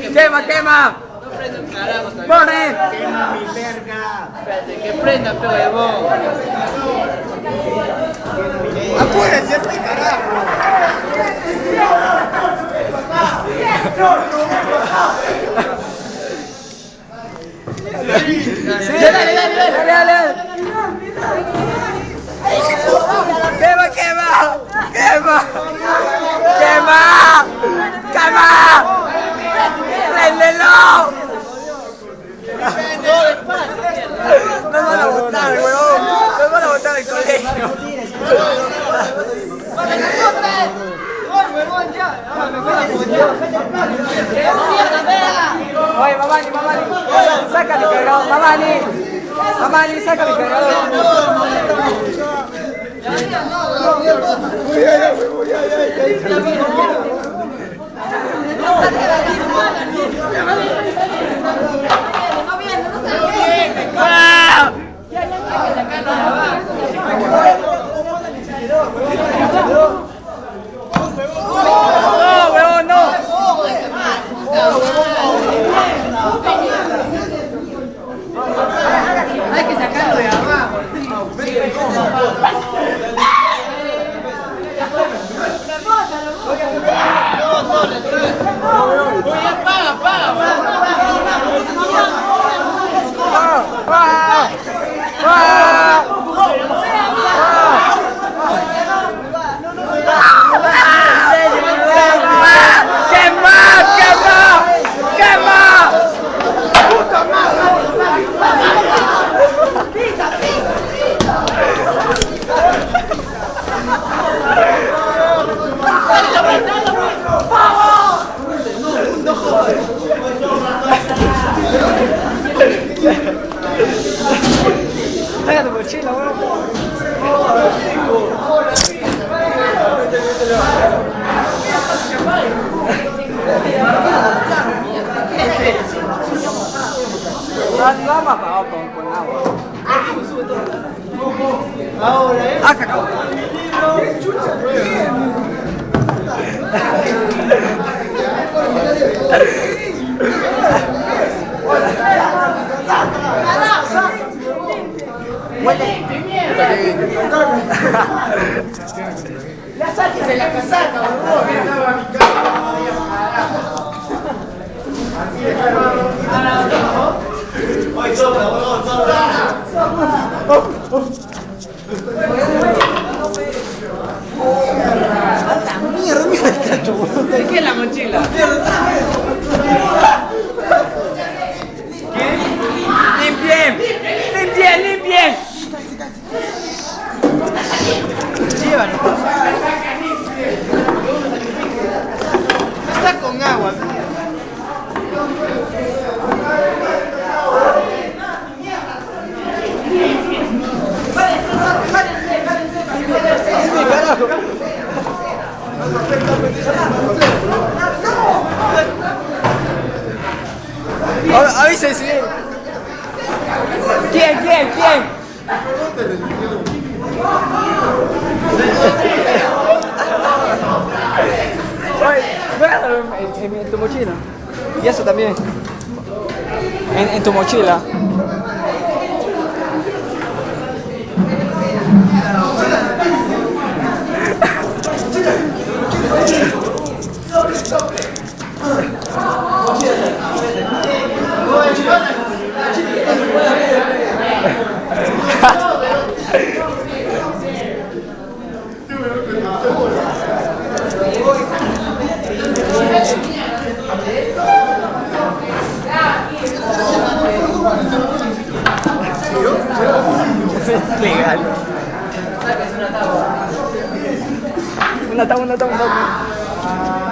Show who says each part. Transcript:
Speaker 1: Quema, quema.
Speaker 2: No prende un carajo todavía.
Speaker 1: Pone.
Speaker 3: Quema mi verga.
Speaker 2: Espérate, que prenda, feo huevón.
Speaker 3: Apúrense, este carajo.
Speaker 1: Sí, dale, dale, dale, dale. Quema, quema. Quema. Quema. Quema. Préndelo. Nos van a botar, weón. Nos van a botar del colegio. Oye, Mamani, Mamani, saca mi cargador, Mamani, Mamani, saca mi cargador. ¡Ah! ¡No, huevón, no!
Speaker 2: Hay que sacarlo de abajo.
Speaker 1: Saca tu mochila, weón. No vamos a pagar con agua.
Speaker 3: Ahora,
Speaker 1: Ah, cacao.
Speaker 3: Ya sáquese la casaca,
Speaker 2: ¿De qué es la mochila?
Speaker 1: ¡Limpien! ¡Limpien, limpien!
Speaker 3: Llévalo. Está con agua. Dime, carajo.
Speaker 1: Avísense bien. ¿Quién? Oye, guárdalo en tu mochila. Y eso también. En tu mochila. Legal. Una tabla.